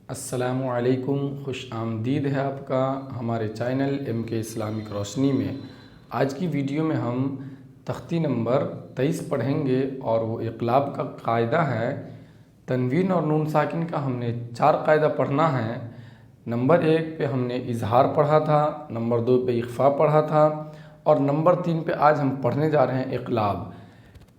السلام علیکم، خوش آمدید ہے آپ کا ہمارے چینل ایم کے اسلامک روشنی میں۔ آج کی ویڈیو میں ہم تختی نمبر 23 پڑھیں گے اور وہ اقلاب کا قاعدہ ہے۔ تنوین اور نون ساکن کا ہم نے 4 قاعدہ پڑھنا ہے۔ نمبر 1 پہ ہم نے اظہار پڑھا تھا، نمبر 2 پہ اخفا پڑھا تھا اور نمبر 3 پہ آج ہم پڑھنے جا رہے ہیں اقلاب۔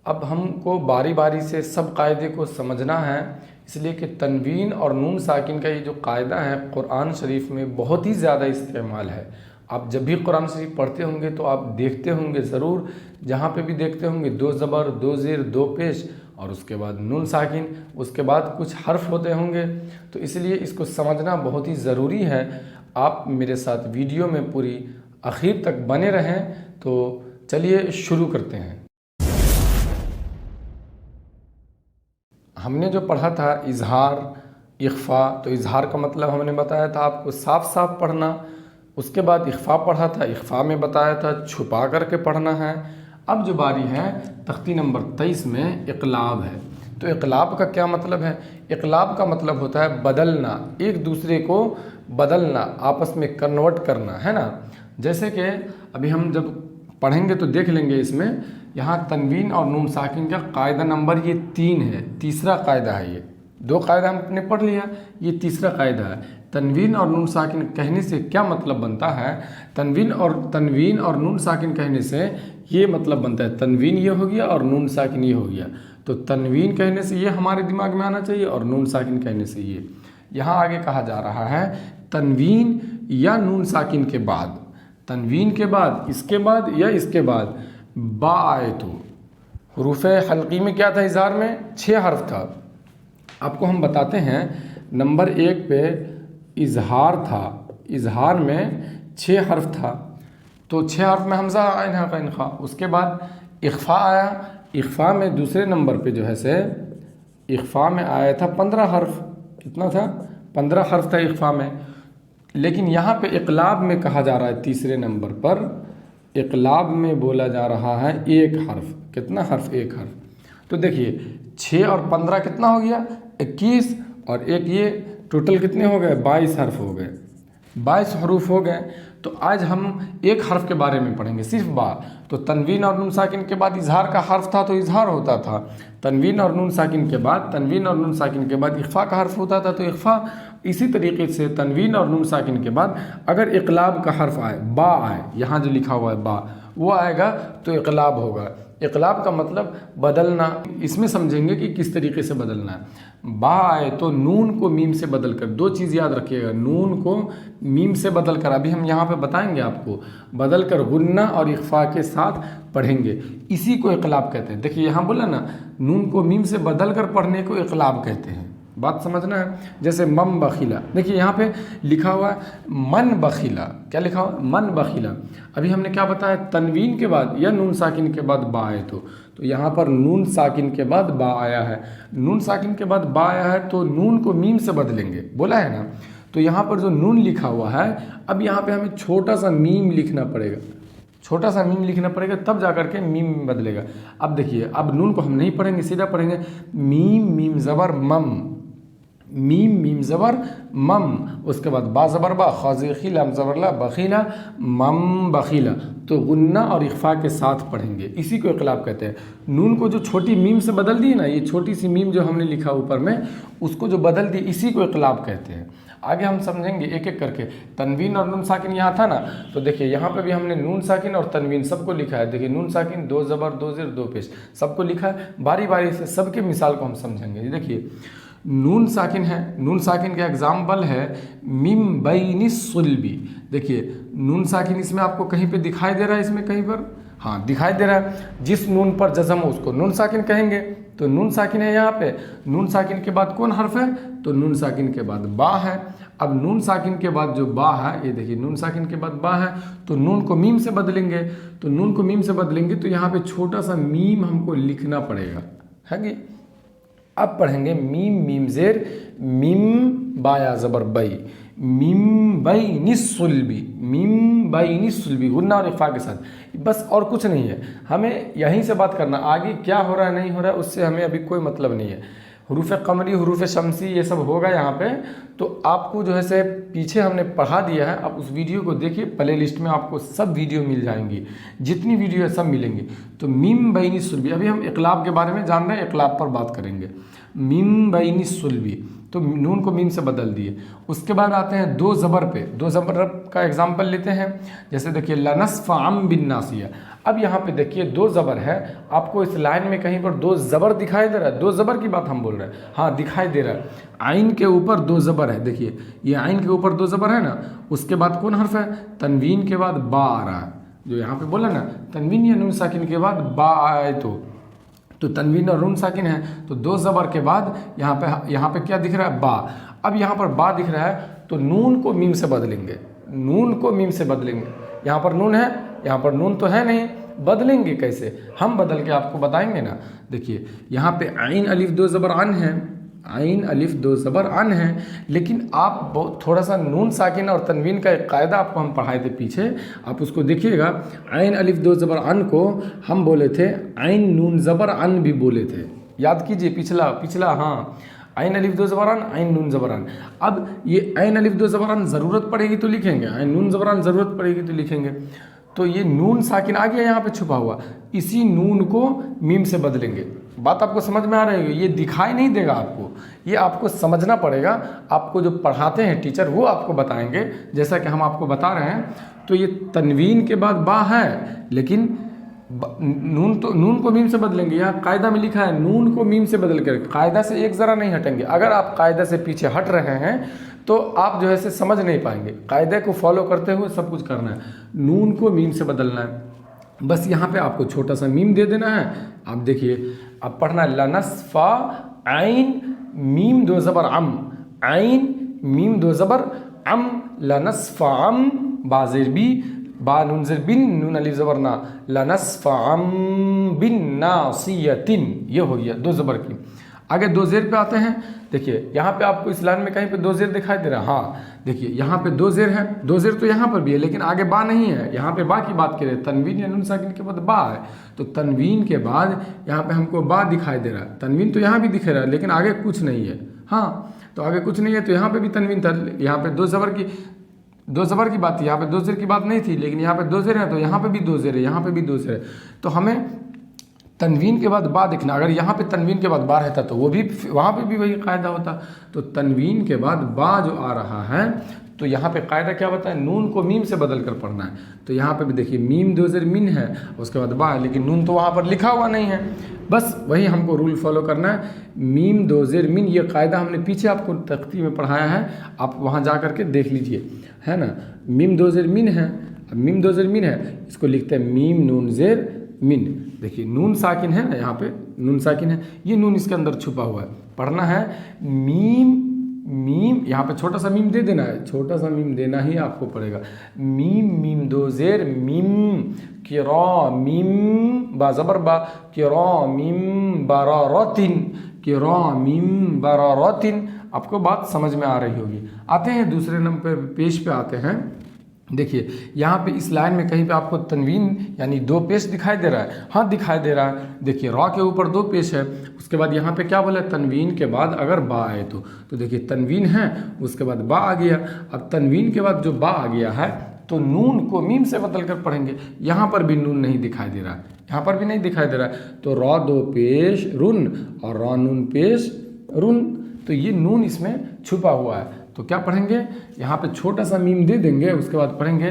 اب ہم کو باری باری سے سب قاعدے کو سمجھنا ہے، اس لیے کہ تنوین اور نون ساکن کا یہ جو قاعدہ ہے قرآن شریف میں بہت ہی زیادہ استعمال ہے۔ آپ جب بھی قرآن شریف پڑھتے ہوں گے تو آپ دیکھتے ہوں گے ضرور، جہاں پہ بھی دیکھتے ہوں گے 2 زبر 2 زیر 2 پیش اور اس کے بعد نون ساکن، اس کے بعد کچھ حرف ہوتے ہوں گے، تو اس لیے اس کو سمجھنا بہت ہی ضروری ہے۔ آپ میرے ساتھ ویڈیو میں پوری آخر تک بنے رہیں۔ تو چلیے شروع کرتے ہیں۔ ہم نے جو پڑھا تھا اظہار اخفا، تو اظہار کا مطلب ہم نے بتایا تھا آپ کو صاف صاف پڑھنا۔ اس کے بعد اخفا پڑھا تھا، اخفا میں بتایا تھا چھپا کر کے پڑھنا ہے۔ اب جو باری ہے تختی نمبر 23 میں اقلاب ہے۔ تو اقلاب کا کیا مطلب ہے؟ اقلاب کا مطلب ہوتا ہے بدلنا، ایک دوسرے کو بدلنا، آپس میں کنورٹ کرنا، ہے نا۔ جیسے کہ ابھی ہم جب پڑھیں گے تو دیکھ لیں گے، اس میں یہاں تنوین اور نون ساکن کا قاعدہ نمبر یہ 3 ہے، تیسرا قاعدہ ہے۔ یہ 2 قاعدہ ہم نے پڑھ لیا، یہ تیسرا قاعدہ ہے۔ تنوین اور نون ساکن کہنے سے کیا مطلب بنتا ہے؟ تنوین اور نون ساکن کہنے سے یہ مطلب بنتا ہے، تنوین یہ ہو گیا اور نون ساکن یہ ہو گیا۔ تو تنوین کہنے سے یہ ہمارے دماغ میں آنا چاہیے اور نون ساکن کہنے سے یہ۔ یہاں آگے کہا جا رہا ہے تنوین یا نون ساکن کے بعد، تنوین کے بعد، اس کے بعد یا اس کے بعد با آئے تو حروف حلقی میں کیا تھا؟ اظہار میں 6 حرف تھا۔ آپ کو ہم بتاتے ہیں، نمبر 1 پہ اظہار تھا، اظہار میں 6 حرف تھا، تو 6 حرف میں حمزہ عین حق عین خا۔ اس کے بعد اخفا آیا، اخفا میں دوسرے نمبر پہ جو ہے سے اخفا میں آیا تھا 15 حرف۔ کتنا تھا؟ 15 حرف تھا اخفا میں۔ لیکن یہاں پہ اقلاب میں کہا جا رہا ہے تیسرے نمبر پر، اقلاب میں بولا جا رہا ہے 1 حرف۔ کتنا حرف؟ 1 حرف۔ تو دیکھیے 6 اور 15 کتنا ہو گیا؟ 21 اور 1 یہ ٹوٹل کتنے ہو گئے؟ 22 حرف ہو گئے، 22 حروف ہو گئے۔ تو آج ہم 1 حرف کے بارے میں پڑھیں گے، صرف با۔ تو تنوین اور نون ساکن کے بعد اظہار کا حرف تھا تو اظہار ہوتا تھا، تنوین اور نون ساکن کے بعد، تنوین اور نون ساکن کے بعد اخفا کا حرف ہوتا تھا تو اخفا۔ اسی طریقے سے تنوین اور نون ساکن کے بعد اگر اقلاب کا حرف آئے، با آئے، یہاں جو لکھا ہوا ہے با، وہ آئے گا تو اقلاب ہوگا۔ اقلاب کا مطلب بدلنا۔ اس میں سمجھیں گے کہ کس طریقے سے بدلنا ہے۔ با آئے تو نون کو میم سے بدل کر، 2 چیز یاد رکھیے گا، نون کو میم سے بدل کر، ابھی ہم یہاں پہ بتائیں گے آپ کو، بدل کر غنہ اور اخفا کے ساتھ پڑھیں گے، اسی کو اقلاب کہتے ہیں۔ دیکھیے یہاں بولا نا، نون کو میم سے بدل کر پڑھنے کو اقلاب کہتے ہیں، بات سمجھنا ہے۔ جیسے من بخیلا، دیکھیے یہاں پہ لکھا ہوا ہے من بخیلا، کیا لکھا ہوا؟ من بخیلا۔ ابھی ہم نے کیا بتایا؟ تنوین کے بعد یا نون ساکن کے بعد با آئے تو یہاں پر نون ساکن کے بعد با آیا ہے، نون ساکن کے بعد با آیا ہے تو نون کو میم سے بدلیں گے، بولا ہے نا۔ تو یہاں پر جو نون لکھا ہوا ہے، اب یہاں پہ ہمیں چھوٹا سا میم لکھنا پڑے گا، چھوٹا سا میم لکھنا پڑے گا، تب جا کر کے میم بدلے گا۔ اب دیکھیے، اب نون کو ہم نہیں پڑھیں گے، سیدھا پڑھیں گے میم میم زبر مم، میم میم زبر مم، اس کے بعد با زبر با، خازی لام زبر لا، بخیلا مم بخیلا۔ تو غنہ اور اخفا کے ساتھ پڑھیں گے، اسی کو اقلاب کہتے ہیں۔ نون کو جو چھوٹی میم سے بدل دی نا، یہ چھوٹی سی میم جو ہم نے لکھا اوپر میں، اس کو جو بدل دی، اسی کو اقلاب کہتے ہیں۔ آگے ہم سمجھیں گے ایک ایک کر کے۔ تنوین اور نون ساکن یہاں تھا نا، تو دیکھیے یہاں پہ بھی ہم نے نون ساکن اور تنوین سب کو لکھا ہے۔ دیکھیے نون ساکن 2 زبر 2 زیر 2 پیش سب کو لکھا ہے، باری باری سے سب کے مثال کو ہم سمجھیں گے۔ دیکھیے نون ساکن ہے، نون ساکن کا ایگزامپل ہے مم بین الصلبی۔ دیکھیے نون ساکن اس میں آپ کو کہیں پہ دکھائی دے رہا ہے، اس میں کہیں پر، ہاں دکھائی دے رہا ہے، جس نون پر جزم ہو اس کو نون ساکن کہیں گے۔ تو نون ساکن ہے یہاں پہ، نون ساکن کے بعد کون حرف ہے؟ تو نون ساکن کے بعد با ہے۔ اب نون ساکن کے بعد جو با ہے، یہ دیکھیے نون ساکن کے بعد با ہے، تو نون کو میم سے بدلیں گے، تو نون کو میم سے بدلیں گے تو یہاں پہ چھوٹا سا میم ہم کو لکھنا پڑے گا، ہے گی۔ اب پڑھیں گے میم میم زیر میم بایا زبر بئی، میم بین الصلبی، میم بین الصلبی، غنہ اور اخفا کے ساتھ، بس اور کچھ نہیں ہے۔ ہمیں یہیں سے بات کرنا، آگے کیا ہو رہا ہے نہیں ہو رہا ہے اس سے ہمیں ابھی کوئی مطلب نہیں ہے۔ حروف قمری حروف شمسی یہ سب ہوگا یہاں پہ، تو آپ کو جو ہے سے پیچھے ہم نے پڑھا دیا ہے، آپ اس ویڈیو کو دیکھیے، پلے لسٹ میں آپ کو سب ویڈیو مل جائیں گی، جتنی ویڈیو ہے سب ملیں گی۔ تو میم بین سلبی، ابھی ہم اقلاب کے بارے میں جان رہے ہیں، اقلاب پر بات کریں گے۔ میم بین سلبی، تو نون کو میم سے بدل دیے۔ اس کے بعد آتے ہیں دو زبر پہ، دو زبر کا اگزامپل لیتے ہیں، جیسے دیکھیے لنصفعا بالناصیہ۔ اب یہاں پہ دیکھیے دو زبر ہے، آپ کو اس لائن میں کہیں پر دو زبر دکھائی دے رہا ہے؟ دو زبر کی بات ہم بول رہے ہیں، ہاں دکھائی دے رہا ہے۔ عین کے اوپر دو زبر ہے، دیکھیے یہ عین کے اوپر دو زبر ہے نا، اس کے بعد کون حرف ہے؟ تنوین کے بعد با آ رہا ہے، جو یہاں پہ بولا نا تنوین یا نون ساکن کے بعد با آئے تو تنوین اور نون ساکن ہے، تو دو زبر کے بعد یہاں پہ کیا دکھ رہا ہے؟ با۔ اب یہاں پر با دکھ رہا ہے تو نون کو میم سے بدلیں گے، نون کو میم سے بدلیں گے۔ یہاں پر نون ہے، یہاں پر نون تو ہے نہیں، بدلیں گے کیسے؟ ہم بدل کے آپ کو بتائیں گے نا۔ دیکھیے یہاں پہ عین الف دو زبر ان ہے، عین الف دو زبر ان ہے، لیکن آپ بہت تھوڑا سا نون ساکن اور تنوین کا ایک قاعدہ آپ کو ہم پڑھائے تھے پیچھے، آپ اس کو دیکھیے گا۔ عین الف دو زبر ان کو ہم بولے تھے عین نون زبر ان بھی بولے تھے، یاد کیجئے پچھلا ہاں، عین الف دو زبر ان، عین نون زبر ان۔ اب یہ عین الف دو زبر ان ضرورت پڑے گی تو لکھیں گے، عین نون زبر ان ضرورت پڑے گی تو لکھیں گے۔ تو یہ نون ساکن آ گیا یہاں پہ چھپا ہوا، اسی نون کو میم سے بدلیں گے۔ بات آپ کو سمجھ میں آ رہی ہے؟ یہ دکھائی نہیں دے گا آپ کو، یہ آپ کو سمجھنا پڑے گا۔ آپ کو جو پڑھاتے ہیں ٹیچر وہ آپ کو بتائیں گے، جیسا کہ ہم آپ کو بتا رہے ہیں۔ تو یہ تنوین کے بعد با ہے، لیکن نون کو میم سے بدلیں گے۔ یہاں قاعدہ میں لکھا ہے نون کو میم سے بدل کر، قاعدہ سے ایک ذرا نہیں ہٹیں گے۔ اگر آپ قاعدہ سے پیچھے ہٹ رہے ہیں تو آپ جو ہے سے سمجھ نہیں پائیں گے۔ قاعدے کو فالو کرتے ہوئے سب کچھ کرنا ہے، نون کو میم سے بدلنا ہے۔ بس یہاں پہ آپ کو چھوٹا سا میم دے دینا ہے۔ آپ دیکھیے اب پڑھنا ہے لنصفا عین میم دو زبر ام، عین میم دو زبر ام، لنصفعم با زیر بی، با نون زیر بن، نون الف زبر نا، لنصفعم بالناصیۃ، یہ ہو گیا دو زبر کی۔ آگے دو زیر پہ آتے ہیں، دیکھیے یہاں پہ آپ کو اس لائن میں کہیں پہ دو زیر دکھائی دے رہا ہے؟ ہاں دیکھیے یہاں پہ دو زیر ہے، دو زیر تو یہاں پر بھی ہے لیکن آگے با نہیں ہے۔ یہاں پہ با کی بات کرے، تنوین یا نون ساکن کے بعد با ہے، تو تنوین کے بعد یہاں پہ ہم کو با دکھائی دے رہا ہے۔ تنوین تو یہاں بھی دکھ رہا ہے لیکن آگے کچھ نہیں ہے، ہاں تو آگے کچھ نہیں ہے، تو یہاں پہ بھی تنوین تھا، یہاں پہ دو زبر کی بات تھی، یہاں پہ دو زیر کی بات نہیں تھی، لیکن یہاں پہ دو زیر ہے تو یہاں پہ بھی دو زیر ہے، یہاں پہ بھی دو زیر ہے۔ تو ہمیں تنوین کے بعد با دکھنا، اگر یہاں پہ تنوین کے بعد با رہتا تو وہ بھی وہاں پہ بھی وہی قاعدہ ہوتا۔ تو تنوین کے بعد با جو آ رہا ہے تو یہاں پہ قاعدہ کیا بتا ہے؟ نون کو میم سے بدل کر پڑھنا ہے۔ تو یہاں پہ بھی دیکھیے میم دو زیر من ہے، اس کے بعد با ہے، لیکن نون تو وہاں پر لکھا ہوا نہیں ہے، بس وہی ہم کو رول فالو کرنا ہے، میم دو زیر من۔ یہ قاعدہ ہم نے پیچھے آپ کو تختی میں پڑھایا ہے، آپ وہاں جا کر کے دیکھ لیجئے، ہے نا۔ میم دو زیر من ہے، اب میم دو زیر من ہے، اس کو لکھتے ہیں میم نون زیر من۔ دیکھیے نون ساکن ہے نا، یہاں پہ نون ساکن ہے، یہ نون اس کے اندر چھپا ہوا ہے، پڑھنا ہے میم یہاں پہ چھوٹا سا میم دے دینا ہے، چھوٹا سا میم دینا ہی آپ کو پڑے گا۔ میم دو زیر میم کرام با زبر با کرام برارتن، کرام برارتن۔ آپ کو بات سمجھ میں آ رہی ہوگی۔ آتے ہیں دوسرے نمبر پیش پہ آتے ہیں، دیکھیے یہاں پہ اس لائن میں کہیں پہ آپ کو تنوین یعنی دو پیش دکھائی دے رہا ہے؟ ہاں دکھائی دے رہا ہے، دیکھیے را کے اوپر دو پیش ہے، اس کے بعد یہاں پہ کیا بولا ہے؟ تنوین کے بعد اگر با آئے تو دیکھیے تنوین ہے، اس کے بعد با آ گیا۔ اب تنوین کے بعد جو با آ گیا ہے تو نون کو میم سے بدل کر پڑھیں گے۔ یہاں پر بھی نون نہیں دکھائی دے رہا ہے، یہاں پر بھی نہیں دکھائی دے رہا ہے، تو را دو پیش رن اور را نون پیش رن، تو یہ نون اس میں چھپا ہوا ہے۔ تو کیا پڑھیں گے؟ یہاں پہ چھوٹا سا میم دے دیں گے، اس کے بعد پڑھیں گے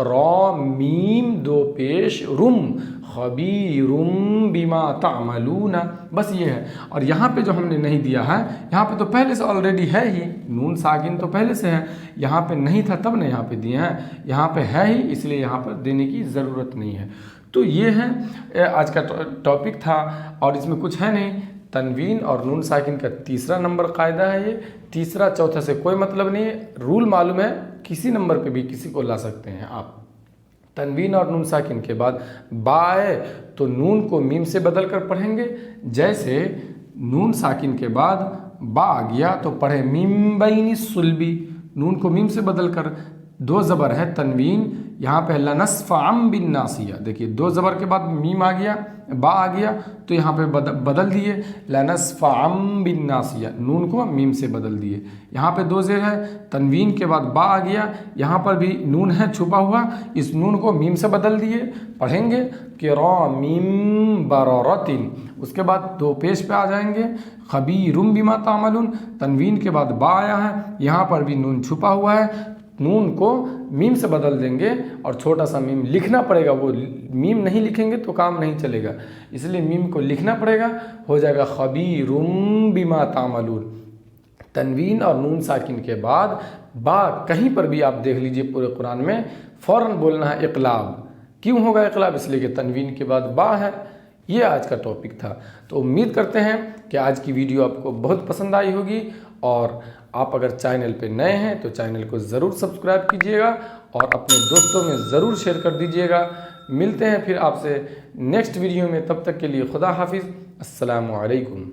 را میم دو پیش رم خبیرم بما تعملون، بس یہ ہے۔ اور یہاں پہ جو ہم نے نہیں دیا ہے، یہاں پہ تو پہلے سے آلریڈی ہے ہی، نون ساکن تو پہلے سے ہے، یہاں پہ نہیں تھا تب نے یہاں پہ دیے ہیں، یہاں پہ ہے ہی، اس لیے یہاں پر دینے کی ضرورت نہیں ہے۔ تو یہ ہے آج کا ٹاپک تھا، اور اس میں کچھ ہے نہیں۔ تنوین اور نون ساکن کا تیسرا نمبر قاعدہ ہے، یہ تیسرا چوتھا سے کوئی مطلب نہیں ہے، رول معلوم ہے، کسی نمبر پہ بھی کسی کو لا سکتے ہیں آپ۔ تنوین اور نون ساکن کے بعد با آئے تو نون کو میم سے بدل کر پڑھیں گے، جیسے نون ساکن کے بعد با آ گیا تو پڑھے میم بین الصلبی، نون کو میم سے بدل کر دو زبر ہے تنوین، یہاں پہ لنسفعم بالناصیہ، دیکھیے دو زبر کے بعد میم آ گیا، با آ گیا، تو یہاں پہ بدل دیے لنسفعم بالناصیہ، نون کو میم سے بدل دیے۔ یہاں پہ دو زیر ہے، تنوین کے بعد با آ گیا، یہاں پر بھی نون ہے چھپا ہوا، اس نون کو میم سے بدل دیے، پڑھیں گے کرام بررۃ، اس کے بعد دو پیش پہ آ جائیں گے خبیر بما تعملون، تنوین کے بعد با آیا ہے، یہاں پر بھی نون چھپا ہوا ہے، نون کو میم سے بدل دیں گے اور چھوٹا سا میم لکھنا پڑے گا، وہ میم نہیں لکھیں گے تو کام نہیں چلے گا، اس لیے میم کو لکھنا پڑے گا، ہو جائے گا خبیر بما تعملون۔ تنوین اور نون ساکن کے بعد با کہیں پر بھی آپ دیکھ لیجئے پورے قرآن میں فوراً بولنا ہے اقلاب۔ کیوں ہوگا اقلاب؟ اس لیے کہ تنوین کے بعد با ہے۔ یہ آج کا ٹاپک تھا، تو امید کرتے ہیں کہ آج کی ویڈیو آپ کو بہت پسند آئی ہوگی، اور آپ اگر چینل پہ نئے ہیں تو چینل کو ضرور سبسکرائب کیجئے گا اور اپنے دوستوں میں ضرور شیئر کر دیجئے گا۔ ملتے ہیں پھر آپ سے نیکسٹ ویڈیو میں، تب تک کے لیے خدا حافظ، السلام علیکم۔